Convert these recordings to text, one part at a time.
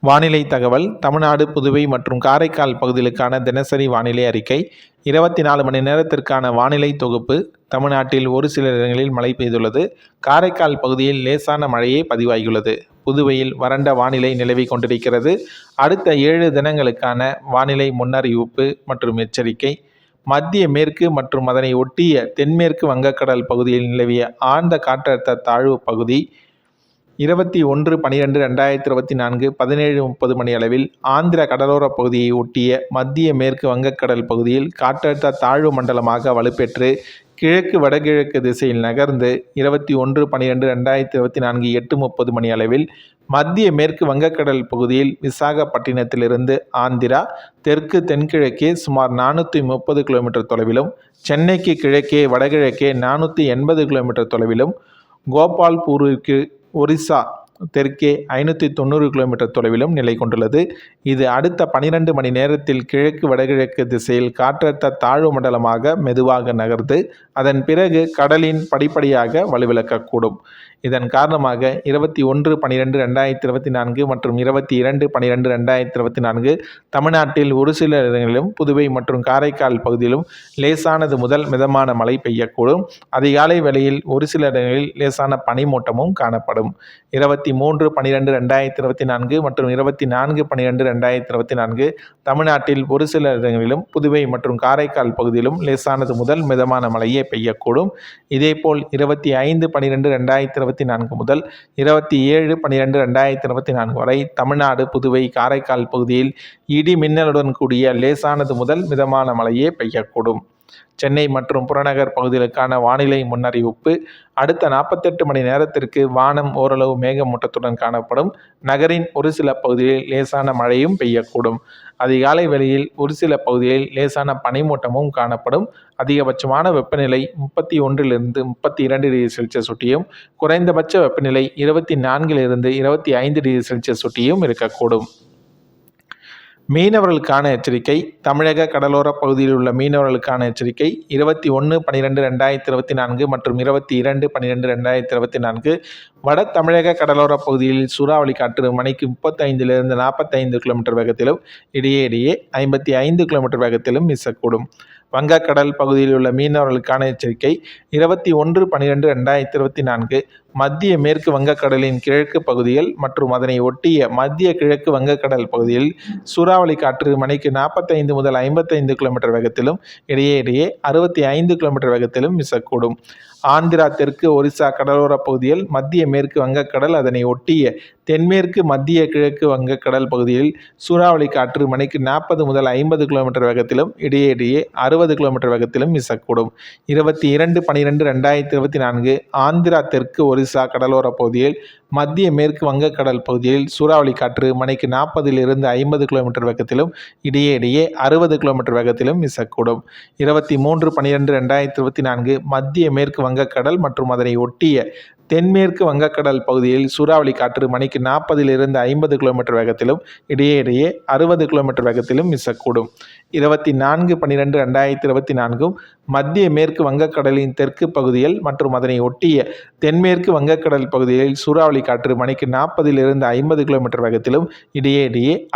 வானிலை தகவல். தமிழ்நாடு, புதுவை மற்றும் காரைக்கால் பகுதிகளுக்கான தினசரி வானிலை அறிக்கை. 24 மணி நேரத்திற்கான வானிலை தொகுப்பு. தமிழ்நாட்டில் ஒரு சில இடங்களில் மழை பெய்துள்ளது. காரைக்கால் பகுதியில் லேசான மழையே பதிவாகியுள்ளது. புதுவையில் வறண்ட வானிலை நிலவி கொண்டிருக்கிறது. அடுத்த 7 தினங்களுக்கான வானிலை முன்னறிவிப்பு மற்றும் எச்சரிக்கை. மத்திய மேற்கு மற்றும் அதனை ஒட்டிய தென்மேற்கு வங்கக்கடல் பகுதியில் நிலவிய ஆழ்ந்த காற்றழுத்த தாழ்வு பகுதி 21/12/2024 17:30 மணி அளவில் ஆந்திர கடலோர பகுதியை ஒட்டிய மத்திய மேற்கு வங்கக்கடல் பகுதியில் காற்றழுத்த தாழ்வு மண்டலமாக வலுப்பெற்று கிழக்கு வடகிழக்கு திசையில் நகர்ந்து 21/12/2024 8:30 மணி அளவில் மத்திய மேற்கு வங்கக்கடல் பகுதியில் விசாகப்பட்டினத்திலிருந்து ஆந்திரா தெற்கு தென்கிழக்கே சுமார் 430 கிலோமீட்டர் தொலைவிலும், சென்னைக்கு கிழக்கே வடகிழக்கே 480 கிலோமீட்டர் தொலைவிலும், கோபால்பூருக்கு ஒரிசா தெற்கே 590 கிலோமீட்டர் தொலைவிலும் நிலை கொண்டுள்ளது. இது அடுத்த 12 மணி நேரத்தில் கிழக்கு வடகிழக்கு திசையில் காற்றழுத்த தாழ்வு மண்டலமாக மெதுவாக நகர்ந்து அதன் பிறகு கடலின் படிப்படியாக வலுவிழக்கக்கூடும். இதன் காரணமாக 21/12/2024 மற்றும் 22/12/2024 தமிழ்நாட்டில் ஒரு சில இடங்களிலும், புதுவை மற்றும் காரைக்கால் பகுதியிலும் லேசானது முதல் மிதமான மழை பெய்யக்கூடும். அதிகாலை வேளையில் ஒரு சில இடங்களில் லேசான பனிமூட்டமும் காணப்படும். 23/12/2024 மற்றும் 24/12/2024 தமிழ்நாட்டில் ஒரு சில இடங்களிலும், புதுவை மற்றும் காரைக்கால் பகுதியிலும் லேசானது முதல் மிதமான மழையே பெய்யக்கூடும். இதேபோல் 25/12/2024 முதல் 27/12/2024 வரை தமிழ்நாடு, புதுவை, காரைக்கால் பகுதியில் இடி மின்னலுடன் கூடிய லேசானது முதல் மிதமான மழையே பெய்யக்கூடும். சென்னை மற்றும் புறநகர் பகுதிகளுக்கான வானிலை முன்னறிவிப்பு. அடுத்த 48 மணி நேரத்திற்கு வானம் ஓரளவு மேகமூட்டத்துடன் காணப்படும். நகரின் ஒரு சில பகுதிகளில் லேசான மழையும் பெய்யக்கூடும். அதிகாலை வேளையில் ஒரு சில பகுதிகளில் லேசான பனிமூட்டமும் காணப்படும். அதிகபட்சமான வெப்பநிலை 31 டிகிரி செல்சியஸ் ஒட்டியும், குறைந்தபட்ச வெப்பநிலை 24 25 டிகிரி செல்சியஸ் ஒட்டியும் இருக்கக்கூடும். மீனவர்களுக்கான எச்சரிக்கை. தமிழக கடலோர பகுதியில் உள்ள மீனவர்களுக்கான எச்சரிக்கை. 21/12/2024 மற்றும் 22/12/2024 வட தமிழக கடலோர பகுதியில் சூறாவளி காற்று மணிக்கு 35 கிலோமீட்டர் வேகத்திலும் இடையே 55 கிலோமீட்டர் வேகத்திலும் வீசக்கூடும். வங்கக்கடல் பகுதியில் உள்ள மீனவர்களுக்கான எச்சரிக்கை. 21/12/2024 மத்திய மேற்கு வங்கக்கடலின் கிழக்கு பகுதிகள் மற்றும் அதனை ஒட்டிய மத்திய கிழக்கு வங்கக்கடல் பகுதியில் சூறாவளி காற்று மணிக்கு 45 முதல் 55 கிலோமீட்டர் வேகத்திலும் இடையே 65 கிலோமீட்டர் வேகத்திலும் வீசக்கூடும். ஆந்திரா தெற்கு ஒரிசா கடலோர பகுதியில் மத்திய மேற்கு வங்கக்கடல் அதனை ஒட்டிய தென்மேற்கு மத்திய கிழக்கு வங்கக்கடல் பகுதியில் சூறாவளி காற்று மணிக்கு 40 முதல் 50 கிலோமீட்டர் வேகத்திலும் இடையே 60 கிலோமீட்டர் வேகத்திலும் வீசக்கூடும். 22/12/2024 ஆந்திரா தெற்கு ஒரிசா கடலோர பகுதியில் மத்திய மேற்கு வங்கக்கடல் பகுதியில் சூறாவளி காற்று மணிக்கு 40 50 கிலோமீட்டர் வேகத்திலும் இடையே 60 கிலோமீட்டர் வேகத்திலும் வீசக்கூடும். 23/12/2024 மத்திய மேற்கு வங்கக்கடல் மற்றும் அதனை ஒட்டிய தென்மேற்கு வங்கக்கடல் பகுதியில் சூறாவளி காற்று மணிக்கு 40 50 கிலோமீட்டர் வேகத்திலும் இடையே 60 கிலோமீட்டர் வேகத்திலும் வீசக்கூடும். 24/12/2024 மத்திய மேற்கு வங்கக்கடலின் தெற்கு பகுதிகள் மற்றும் அதனை ஒட்டிய தென்மேற்கு வங்கக்கடல் பகுதியில் சூறாவளி காற்று மணிக்கு 40 50 கிலோமீட்டர் வேகத்திலும் இடையே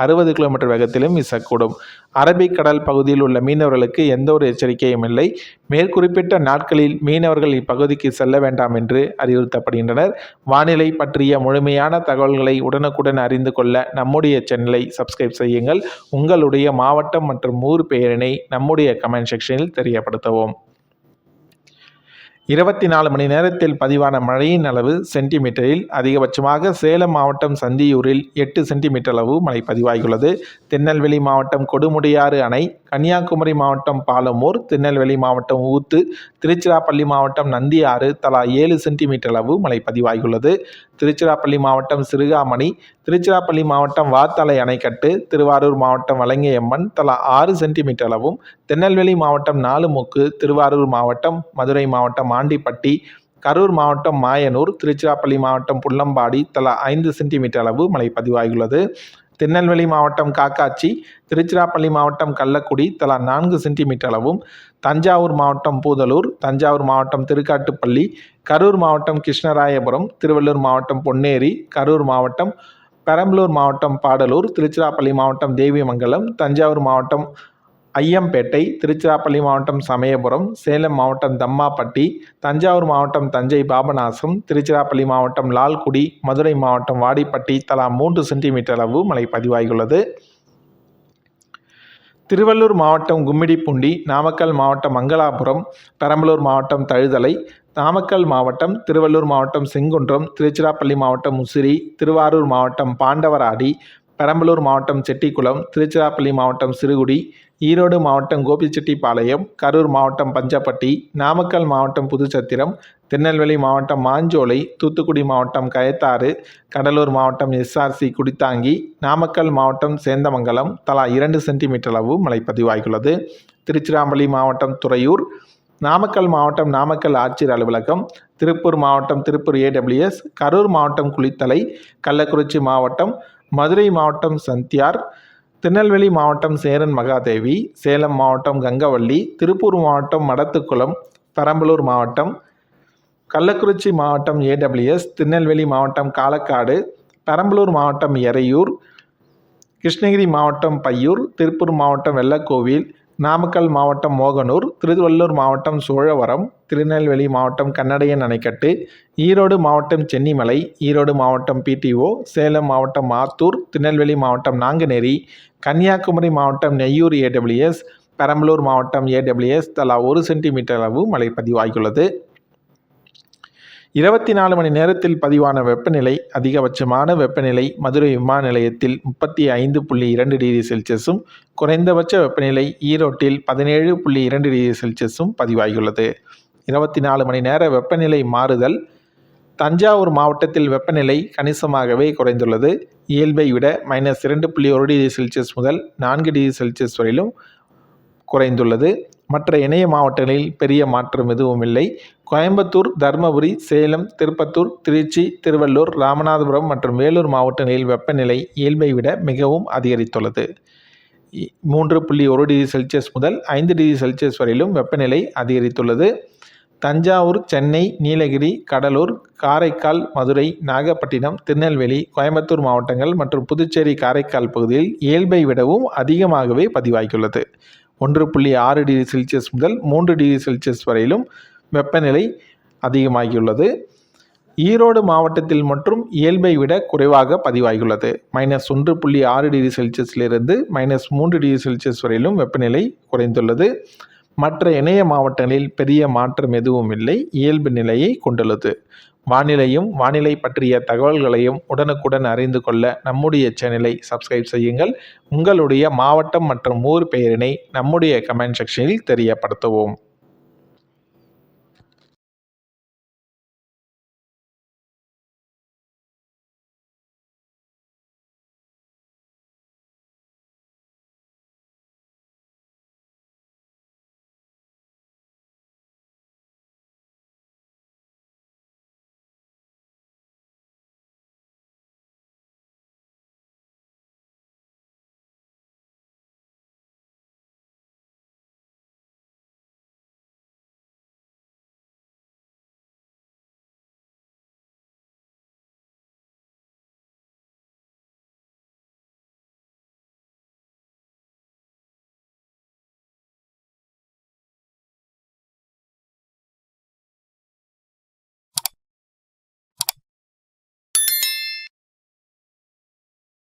60 கிலோமீட்டர் வேகத்திலும் வீசக்கூடும். அரபிக்கடல் பகுதியில் உள்ள மீனவர்களுக்கு எந்த ஒரு எச்சரிக்கையும் இல்லை. மேற்குறிப்பிட்ட நாட்களில் மீனவர்கள் இப்பகுதிக்கு செல்ல வேண்டாம் என்று அறிவுறுத்தப்படுகின்றனர். வானிலை பற்றிய முழுமையான தகவல்களை உடனுக்குடன் அறிந்து கொள்ள நம்முடைய சேனலை சப்ஸ்கிரைப் செய்யுங்கள். உங்களுடைய மாவட்டம் மற்றும் ஊர் பெயரினை நம்முடைய கமெண்ட் செக்ஷனில் தெரியப்படுத்தவும். 24 மணி நேரத்தில் பதிவான மழையின் அளவு சென்டிமீட்டரில் அதிகபட்சமாக சேலம் மாவட்டம் சந்தியூரில் 8 சென்டிமீட்டர் அளவு மழை பதிவாகியுள்ளது. திருநெல்வேலி மாவட்டம் கொடுமுடியாறு அணை, கன்னியாகுமரி மாவட்டம் பாலமூர், திருநெல்வேலி மாவட்டம் ஊத்து, திருச்சிராப்பள்ளி மாவட்டம் நந்தியாறு தலா 7 சென்டிமீட்டர் அளவு மழை பதிவாகியுள்ளது. திருச்சிராப்பள்ளி மாவட்டம் சிறுகாமணி, திருச்சிராப்பள்ளி மாவட்டம் வாத்தலை அணைக்கட்டு, திருவாரூர் மாவட்டம் வலங்கையம்மன் தலா 6 சென்டிமீட்டர் அளவும், திருநெல்வேலி மாவட்டம் நாலுமுக்கு, திருவாரூர் மாவட்டம், மதுரை மாவட்டம் ஆண்டிப்பட்டி, கரூர் மாவட்டம் மாயனூர், திருச்சிராப்பள்ளி மாவட்டம் புள்ளம்பாடி தலா 5 சென்டிமீட்டர் அளவு மழை பதிவாகியுள்ளது. திருநெல்வேலி மாவட்டம் காக்காட்சி, திருச்சிராப்பள்ளி மாவட்டம் கள்ளக்குடி தலா 4 சென்டிமீட்டர் அளவும், தஞ்சாவூர் மாவட்டம் பூதலூர், தஞ்சாவூர் மாவட்டம் திருக்காட்டுப்பள்ளி, கரூர் மாவட்டம் கிருஷ்ணராயபுரம், திருவள்ளூர் மாவட்டம் பொன்னேரி, கரூர் மாவட்டம் பெரம்பலூர் மாவட்டம் பாடலூர், திருச்சிராப்பள்ளி மாவட்டம் தேவிமங்கலம், தஞ்சாவூர் மாவட்டம் ஐயம்பேட்டை, திருச்சிராப்பள்ளி மாவட்டம் சமயபுரம், சேலம் மாவட்டம் தம்மாப்பட்டி, தஞ்சாவூர் மாவட்டம் தஞ்சை பாபநாசம், திருச்சிராப்பள்ளி மாவட்டம் லால்குடி, மதுரை மாவட்டம் வாடிப்பட்டி தலா 3 சென்டிமீட்டர் அளவு மழை பதிவாகியுள்ளது. திருவள்ளூர் மாவட்டம் கும்மிடிப்பூண்டி, நாமக்கல் மாவட்டம் மங்களாபுரம், பெரம்பலூர் மாவட்டம் தழுதலை, நாமக்கல் மாவட்டம், திருவள்ளூர் மாவட்டம் செங்குன்றம், திருச்சிராப்பள்ளி மாவட்டம் முசிறி, திருவாரூர் மாவட்டம் பாண்டவராடி, பெரம்பலூர் மாவட்டம் செட்டிக்குளம், திருச்சிராப்பள்ளி மாவட்டம் சிறுகுடி, ஈரோடு மாவட்டம் கோபிச்செட்டிப்பாளையம், கரூர் மாவட்டம் பஞ்சப்பட்டி, நாமக்கல் மாவட்டம் புதுச்சத்திரம், திருநெல்வேலி மாவட்டம் மாஞ்சோலை, தூத்துக்குடி மாவட்டம் கயத்தாறு, கடலூர் மாவட்டம் எஸ்ஆர்சி குடித்தாங்கி, நாமக்கல் மாவட்டம் சேந்தமங்கலம் தலா 2 சென்டிமீட்டர் அளவு மழை பதிவாகியுள்ளது. திருச்சிராப்பள்ளி மாவட்டம் துறையூர், நாமக்கல் மாவட்டம் நாமக்கல் ஆட்சியர் அலுவலகம், திருப்பூர் மாவட்டம் திருப்பூர் AWS, கரூர் மாவட்டம் குளித்தலை, கள்ளக்குறிச்சி மாவட்டம், மதுரை மாவட்டம் சந்தியார், திருநெல்வேலி மாவட்டம் சேரன் மகாதேவி, சேலம் மாவட்டம் கங்கவள்ளி, திருப்பூர் மாவட்டம் மடத்துக்குளம், பெரம்பலூர் மாவட்டம், கள்ளக்குறிச்சி மாவட்டம் AWS, திருநெல்வேலி மாவட்டம் காலக்காடு, பெரம்பலூர் மாவட்டம் எறையூர், கிருஷ்ணகிரி மாவட்டம் பையூர், திருப்பூர் மாவட்டம் வெள்ளக்கோவில், நாமக்கல் மாவட்டம் மோகனூர், திருவள்ளூர் மாவட்டம் சோழவரம், திருநெல்வேலி மாவட்டம் கண்ணடையன் அணைக்கட்டு, ஈரோடு மாவட்டம் சென்னிமலை, ஈரோடு மாவட்டம் PTO, சேலம் மாவட்டம் ஆத்தூர், திருநெல்வேலி மாவட்டம் நாங்குநேரி, கன்னியாகுமரி மாவட்டம் நெய்யூர் AWS, பெரம்பலூர் மாவட்டம் AWS தலா 1 சென்டிமீட்டர் அளவு மழை பதிவாகியுள்ளது. 24 மணி நேரத்தில் பதிவான வெப்பநிலை: அதிகபட்சமான வெப்பநிலை மதுரை விமான நிலையத்தில் 35.2 டிகிரி செல்சியஸும், குறைந்தபட்ச வெப்பநிலை ஈரோட்டில் 17.2 டிகிரி செல்சியஸும் பதிவாகியுள்ளது. 24 மணி நேர வெப்பநிலை மாறுதல்: தஞ்சாவூர் மாவட்டத்தில் வெப்பநிலை கணிசமாகவே குறைந்துள்ளது. இயல்பை விட -2.1 டிகிரி செல்சியஸ் முதல் 4 டிகிரி செல்சியஸ் வரையிலும் குறைந்துள்ளது. மற்ற இணைய மாவட்டங்களில் பெரிய மாற்றம் எதுவும் இல்லை. கோயம்புத்தூர், தருமபுரி, சேலம், திருப்பத்தூர், திருச்சி, திருவள்ளூர், ராமநாதபுரம் மற்றும் வேலூர் மாவட்டங்களில் வெப்பநிலை இயல்பை விட மிகவும் அதிகரித்துள்ளது. 3.1 டிகிரி செல்சியஸ் முதல் 5 டிகிரி செல்சியஸ் வரையிலும் வெப்பநிலை அதிகரித்துள்ளது. தஞ்சாவூர், சென்னை, நீலகிரி, கடலூர், காரைக்கால், மதுரை, நாகப்பட்டினம், திருநெல்வேலி, கோயம்புத்தூர் மாவட்டங்கள் மற்றும் புதுச்சேரி, காரைக்கால் பகுதியில் இயல்பை விடவும் அதிகமாகவே பதிவாகியுள்ளது. 1.6 டிகிரி செல்சியஸ் முதல் 3 டிகிரி செல்சியஸ் வரையிலும் வெப்பநிலை அதிகமாகியுள்ளது. ஈரோடு மாவட்டத்தில் மற்றும் இயல்பை விட குறைவாக பதிவாகியுள்ளது. -1.6 டிகிரி செல்சியஸிலிருந்து -3 டிகிரி செல்சியஸ் வரையிலும் வெப்பநிலை குறைந்துள்ளது. மற்ற இணைய மாவட்டங்களில் பெரிய மாற்றம் எதுவும் இல்லை, இயல்பு நிலையை கொண்டுள்ளது. வானிலையும் வானிலை பற்றிய தகவல்களையும் உடனுக்குடன் அறிந்து கொள்ள நம்முடைய சேனலை சப்ஸ்கிரைப் செய்யுங்கள். உங்களுடைய மாவட்டம் மற்றும் ஊர் பெயரினை நம்முடைய கமெண்ட் செக்ஷனில் தெரியப்படுத்துவோம்.